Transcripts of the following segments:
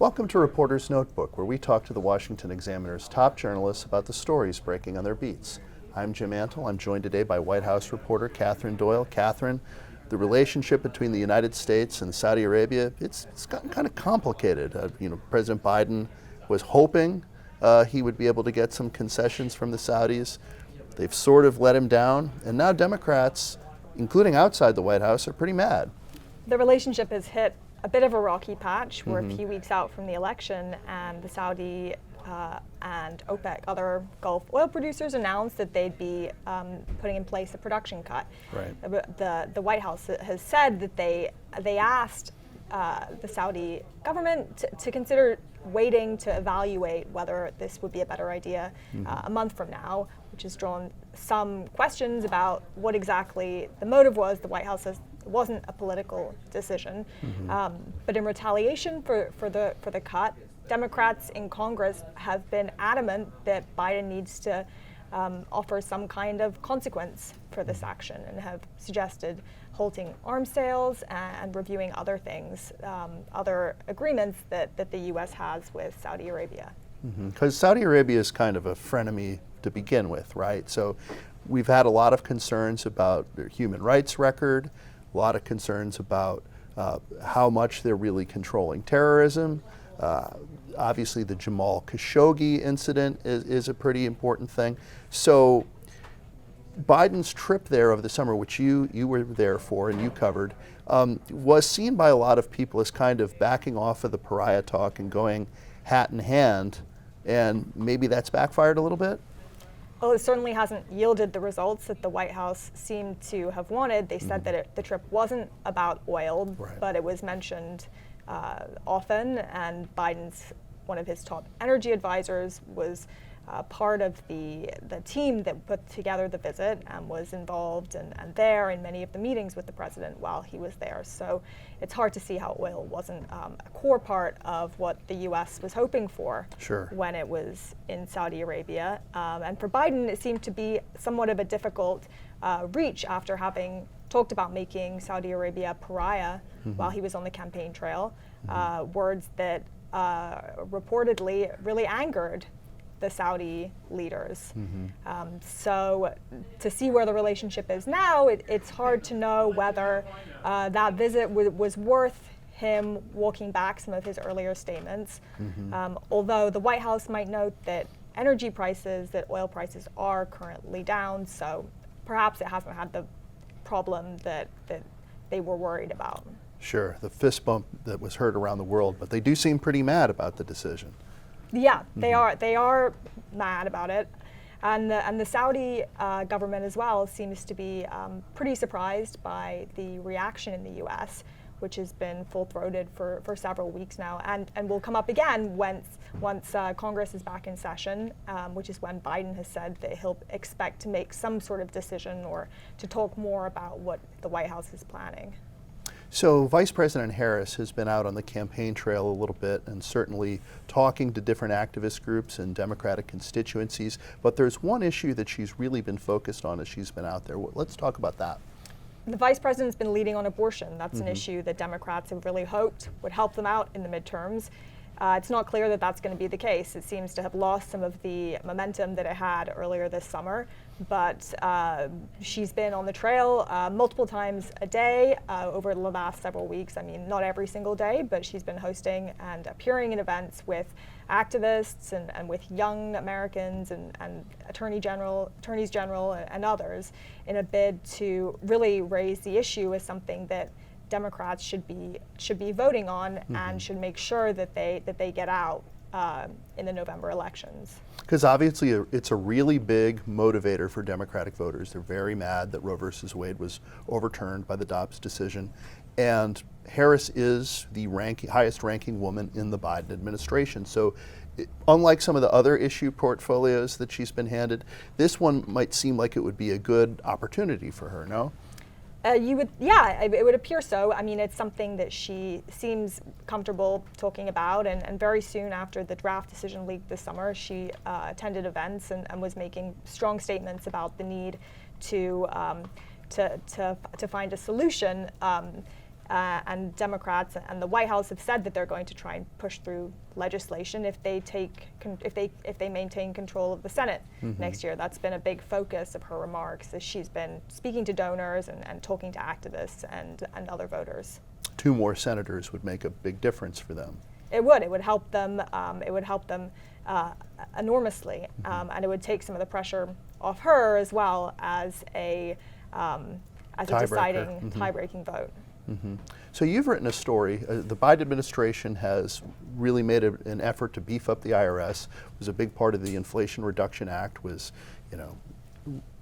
Welcome to Reporter's Notebook, where we talk to the Washington Examiner's top journalists about the stories breaking on their beats. I'm Jim Antle. I'm joined today by White House reporter Katherine Doyle. Katherine, the relationship between the United States and Saudi Arabia, it's gotten kind of complicated. President Biden was hoping he would be able to get some concessions from the Saudis. They've sort of let him down, and now Democrats, including outside the White House, are pretty mad. The relationship has hit a bit of a rocky patch. We're a few weeks out from the election, and the Saudi and OPEC, other Gulf oil producers, announced that they'd be putting in place a production cut. Right. The White House has said that they asked the Saudi government to consider waiting to evaluate whether this would be a better idea a month from now, which has drawn some questions about what exactly the motive was. The White House says it wasn't a political decision, but in retaliation for the cut, Democrats in Congress have been adamant that Biden needs to offer some kind of consequence for this action, and have suggested halting arms sales and reviewing other things, other agreements that the U.S. has with Saudi Arabia. Because Saudi Arabia is kind of a frenemy to begin with, right? So we've had a lot of concerns about their human rights record, a lot of concerns about how much they're really controlling terrorism. Obviously, the Jamal Khashoggi incident is a pretty important thing. So Biden's trip there over the summer, which you were there for and you covered, was seen by a lot of people as kind of backing off of the pariah talk and going hat in hand, and maybe that's backfired a little bit? Well, it certainly hasn't yielded the results that the White House seemed to have wanted. They said that the trip wasn't about oil, but it was mentioned often, and one of his top energy advisors was part of the team that put together the visit and was involved and there in many of the meetings with the president while he was there. So it's hard to see how oil wasn't a core part of what the U.S. was hoping for when it was in Saudi Arabia. And for Biden, it seemed to be somewhat of a difficult reach after having talked about making Saudi Arabia a pariah while he was on the campaign trail, words that reportedly really angered the Saudi leaders. So to see where the relationship is now, it's hard to know whether that visit was worth him walking back some of his earlier statements. Although the White House might note that energy prices, that oil prices are currently down, so perhaps it hasn't had the problem that they were worried about. Sure, the fist bump that was heard around the world, but they do seem pretty mad about the decision. Yeah, they are mad about it, and the Saudi government as well seems to be pretty surprised by the reaction in the U.S., which has been full-throated for several weeks now, and will come up again once Congress is back in session, which is when Biden has said that he'll expect to make some sort of decision or to talk more about what the White House is planning. So Vice President Harris has been out on the campaign trail a little bit and certainly talking to different activist groups and Democratic constituencies, but there's one issue that she's really been focused on as she's been out there. Let's talk about that. The Vice President's been leading on abortion. That's an issue that Democrats have really hoped would help them out in the midterms. It's not clear that that's going to be the case. It seems to have lost some of the momentum that it had earlier this summer, but she's been on the trail multiple times a day over the last several weeks. I mean, not every single day, but she's been hosting and appearing in events with activists and with young Americans and attorneys general and others in a bid to really raise the issue as something that Democrats should be voting on and should make sure that they get out in the November elections. Because obviously it's a really big motivator for Democratic voters. They're very mad that Roe versus Wade was overturned by the Dobbs decision. And Harris is the highest ranking woman in the Biden administration. So unlike some of the other issue portfolios that she's been handed, this one might seem like it would be a good opportunity for her, no? It would appear so. I mean, it's something that she seems comfortable talking about, and very soon after the draft decision leaked this summer, she attended events and was making strong statements about the need to find a solution. and Democrats and the White House have said that they're going to try and push through legislation if they maintain control of the Senate next year. That's been a big focus of her remarks, as she's been speaking to donors and talking to activists and other voters. 2 more senators would make a big difference for them. It would. It would help them. It would help them enormously, and it would take some of the pressure off her as well as a deciding tie-breaking vote. So you've written a story. The Biden administration has really made an effort to beef up the IRS. It was a big part of the Inflation Reduction Act. Was,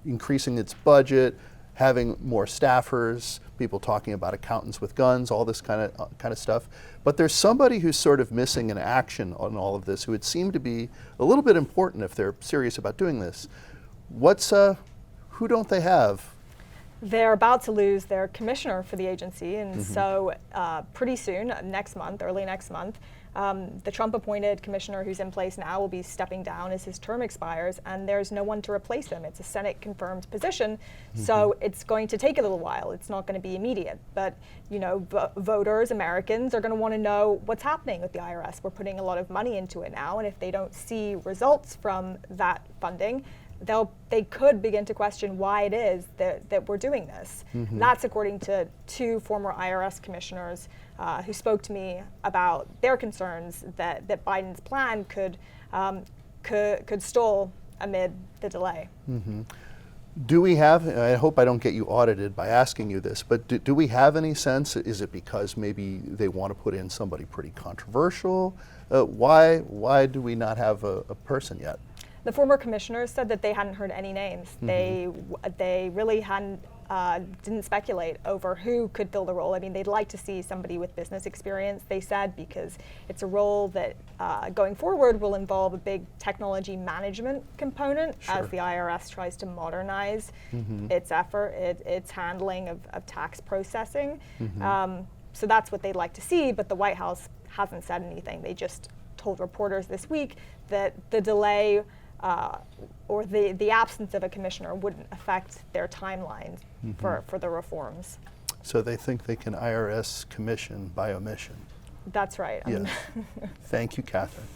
increasing its budget, having more staffers, people talking about accountants with guns, all this kind of stuff. But there's somebody who's sort of missing in action on all of this, who would seem to be a little bit important if they're serious about doing this. Who don't they have? They're about to lose their commissioner for the agency, and so pretty soon, early next month, the Trump-appointed commissioner who's in place now will be stepping down as his term expires, and there's no one to replace him. It's a Senate-confirmed position, so it's going to take a little while. It's not going to be immediate, but voters, Americans, are going to want to know what's happening with the IRS. We're putting a lot of money into it now, and if they don't see results from that funding, they could begin to question why it is that we're doing this. That's according to 2 former IRS commissioners who spoke to me about their concerns that Biden's plan could stall amid the delay. Do we have, I hope I don't get you audited by asking you this, but do we have any sense, is it because maybe they want to put in somebody pretty controversial? Why do we not have a person yet? The former commissioners said that they hadn't heard any names. They really didn't speculate over who could fill the role. I mean, they'd like to see somebody with business experience, they said, because it's a role that going forward will involve a big technology management component as the IRS tries to modernize its its handling of tax processing. So that's what they'd like to see, but the White House hasn't said anything. They just told reporters this week that the delay or the absence of a commissioner wouldn't affect their timelines for the reforms. So they think they can IRS commission by omission. That's right. Yes. Thank you, Katherine.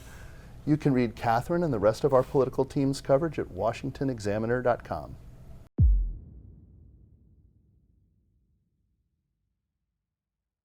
You can read Katherine and the rest of our political team's coverage at washingtonexaminer.com.